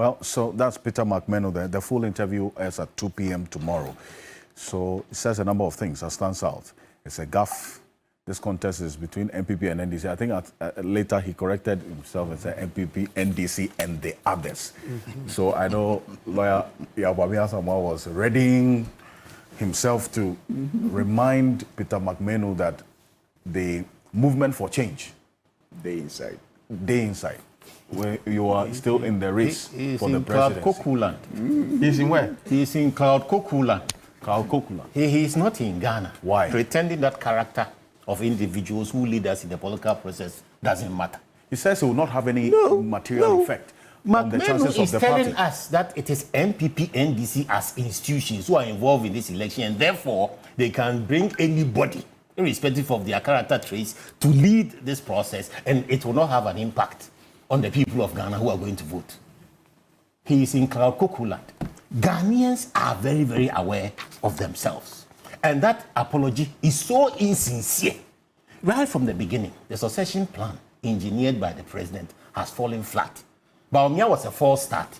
Well, so that's Peter McMenu there. The full interview is at 2 p.m. tomorrow. So it says a number of things that stands out. It's a gaffe. This contest is between MPP and NDC. I think later he corrected himself and said MPP, NDC, and the others. So I know lawyer Buaben Asamoah was readying himself to remind Peter McMenu that the movement for change, day inside, where you are still in the race for the presidency. Cloud Cuckoo land. He's in where? He's in Cloud Cuckoo land. Cloud Cuckoo land. He is not in Ghana. Why? Pretending that character of individuals who lead us in the political process doesn't matter. He says it will not have any material effect on the chances of the party. McMenu is telling us that it is MPP, NDC as institutions who are involved in this election, and therefore they can bring anybody, irrespective of their character traits, to lead this process, and it will not have an impact on the people of Ghana who are going to vote. He is in Cloud Cuckoo land. Ghanaians are very, very aware of themselves. And that apology is so insincere. Right from the beginning, the succession plan engineered by the president has fallen flat. Baumia was a false start,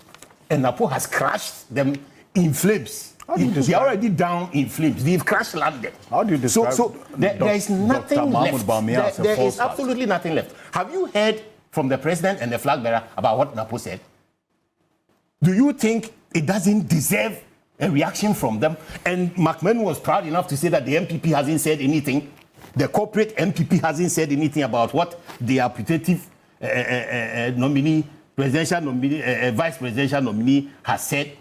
and Napo has crashed them in flames. They are already down in flames. They've crash landed. How do you describe there is nothing left. There is start? Absolutely nothing left. Have you heard from the president and the flag bearer about what Napo said? Do you think it doesn't deserve a reaction from them? And McMahon was proud enough to say that the MPP hasn't said anything. The corporate MPP hasn't said anything about what the appetitive nominee, presidential nominee, vice presidential nominee has said.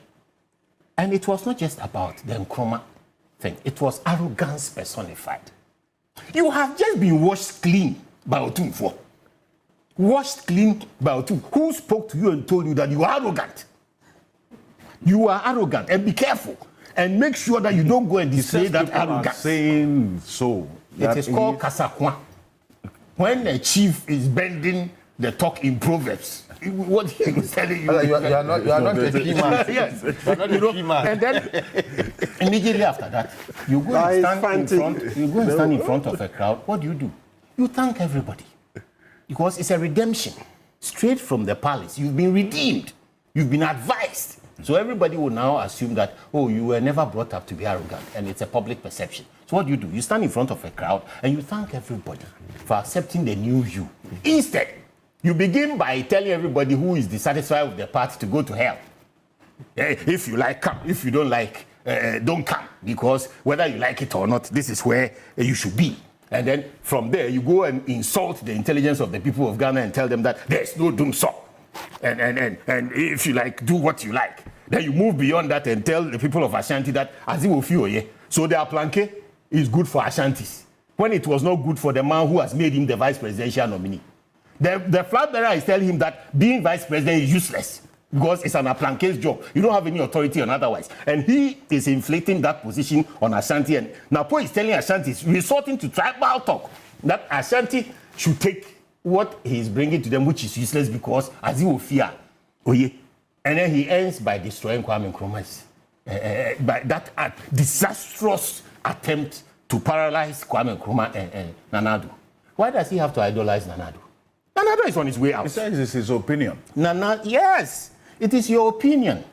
And it was not just about the Nkrumah thing. It was arrogance personified. You have just been washed clean by Otumfuo. Washed clean by Otum. Who spoke to you and told you that you are arrogant? You are arrogant, and be careful and make sure that you don't go and display that arrogance. Saying so. It is called Kasakwa. When a chief is bending the talk in Proverbs, what he was telling you. You are not a key man. Yes. You are not a key man. And then immediately after that, you go and stand in front of a crowd. What do? You thank everybody. Because it's a redemption. Straight from the palace. You've been redeemed. You've been advised. So everybody will now assume that, oh, you were never brought up to be arrogant, and it's a public perception. So what do? You stand in front of a crowd and you thank everybody for accepting the new you. Instead, you begin by telling everybody who is dissatisfied with the party to go to hell. If you like, come. If you don't like, don't come. Because whether you like it or not, this is where you should be. And then from there, you go and insult the intelligence of the people of Ghana and tell them that there's no doom so. And if you like, do what you like. Then you move beyond that and tell the people of Ashanti that so their planque is good for Ashantis, when it was not good for the man who has made him the vice presidential nominee. The flag bearer is telling him that being vice president is useless because it's an aplanque's job. You don't have any authority on otherwise. And he is inflating that position on Ashanti. And Napo is telling Ashantis, resorting to tribal talk, that Ashanti should take what he is bringing to them, which is useless because fear. And then he ends by destroying Kwame Nkrumah's by that disastrous attempt to paralyze Kwame Nkrumah and Nanado. Why does he have to idolize Nanado? Nanado is on his way out. He says it's his opinion. Yes, it is your opinion.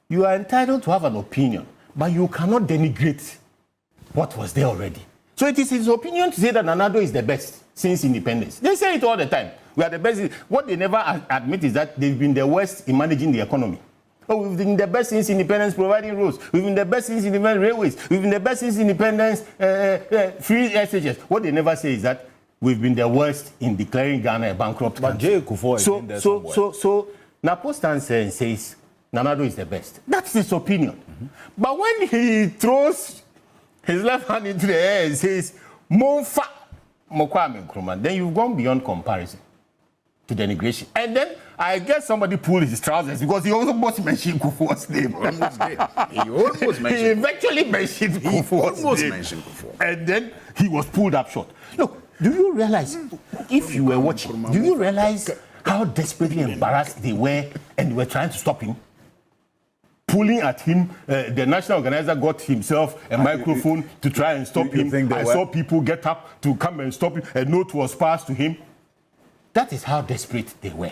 You are entitled to have an opinion, but you cannot denigrate what was there already. So it is his opinion to say that Nanado is the best since independence. They say it all the time. We are the best. What they never admit is that they've been the worst in managing the economy. Oh, we've been the best since independence, providing roads. We've been the best since independence, railways. We've been the best since independence, free SHS. What they never say is that we've been the worst in declaring Ghana a bankrupt country. So Napo stands and says Nanado is the best. That's his opinion. Mm-hmm. But when he throws his left hand into the air and says, Monfa Kwame Nkrumah, then you've gone beyond comparison to denigration. And then I guess somebody pulled his trousers because he almost mentioned Kufuor's name. He eventually mentioned Kufuor's name. And then he was pulled up short. Look, do you realize, if you were watching, do you realize how desperately embarrassed they were and they were trying to stop him? Pulling at him, the national organizer got himself a microphone to try and stop him. I saw people get up to come and stop him. A note was passed to him. That is how desperate they were.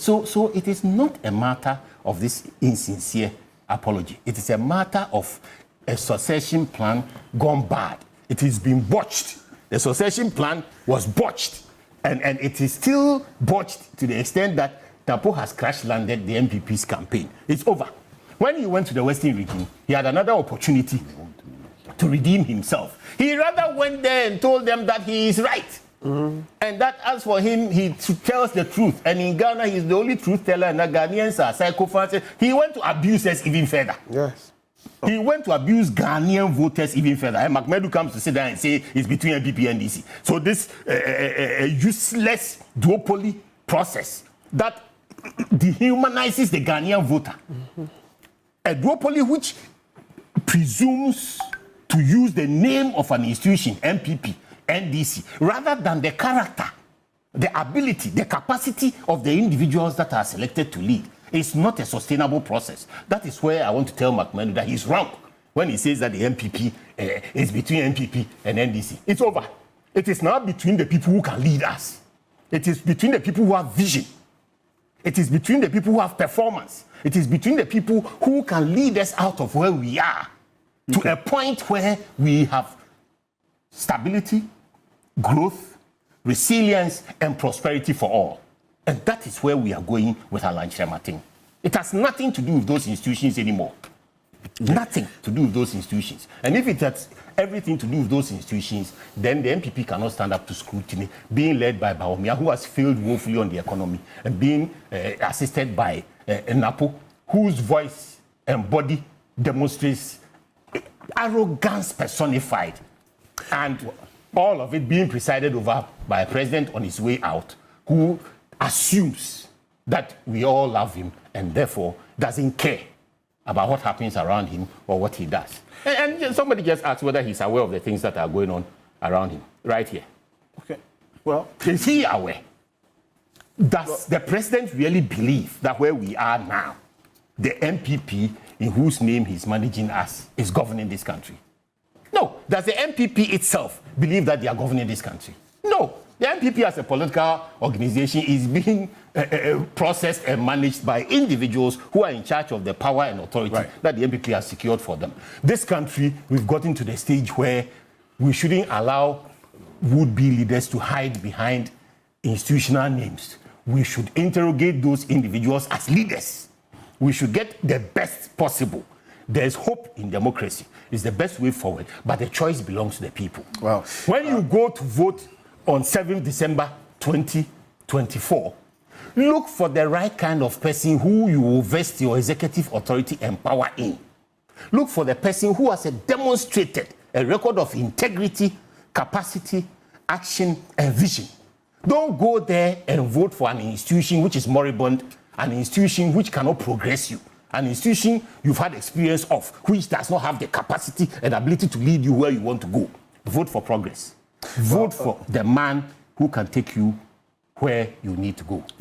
So it is not a matter of this insincere apology. It is a matter of a succession plan gone bad. It has been botched. The succession plan was botched. And it is still botched to the extent that Napo has crash-landed the MPP's campaign. It's over. When he went to the Western region, he had another opportunity to redeem himself. He rather went there and told them that he is right. And that, as for him, he tells the truth. And in Ghana, he's the only truth teller, and the Ghanaians are psychopaths. He went to abuse us even further. Yes. He went to abuse Ghanaian voters even further. And McMedu comes to sit down and say it's between NPP and DC. So this useless duopoly process that dehumanizes the Ghanaian voter. A duopoly which presumes to use the name of an institution, MPP, NDC, rather than the character, the ability, the capacity of the individuals that are selected to lead. It's not a sustainable process. That is where I want to tell McMahon that he's wrong when he says that the MPP is between MPP and NDC. It's over. It is now between the people who can lead us. It is between the people who have vision. It is between the people who have performance. It is between the people who can lead us out of where we are to a point where we have stability, growth, resilience, and prosperity for all. And that is where we are going with Alan Martin. It has nothing to do with those institutions anymore. Nothing to do with those institutions. And if it has everything to do with those institutions, then the MPP cannot stand up to scrutiny, being led by Baumia, who has failed woefully on the economy, and being assisted by Napo, whose voice and body demonstrates arrogance personified. And all of it being presided over by a president on his way out, who assumes that we all love him and therefore doesn't care about what happens around him or what he does. And somebody just asked whether he's aware of the things that are going on around him, right here. Okay. Well, is he aware? Does the president really believe that where we are now, the MPP in whose name he's managing us is governing this country? No. Does the MPP itself believe that they are governing this country? No. The MPP as a political organization is being processed and managed by individuals who are in charge of the power and authority that the MPP has secured for them. This country, we've gotten to the stage where we shouldn't allow would-be leaders to hide behind institutional names. We should interrogate those individuals as leaders. We should get the best possible. There's hope in democracy. It's the best way forward, but the choice belongs to the people. Well, when you go to vote on 7th December 2024, look for the right kind of person who you will vest your executive authority and power in. Look for the person who has demonstrated a record of integrity, capacity, action, and vision. Don't go there and vote for an institution which is moribund, an institution which cannot progress you, an institution you've had experience of, which does not have the capacity and ability to lead you where you want to go. Vote for progress. Vote for the man who can take you where you need to go.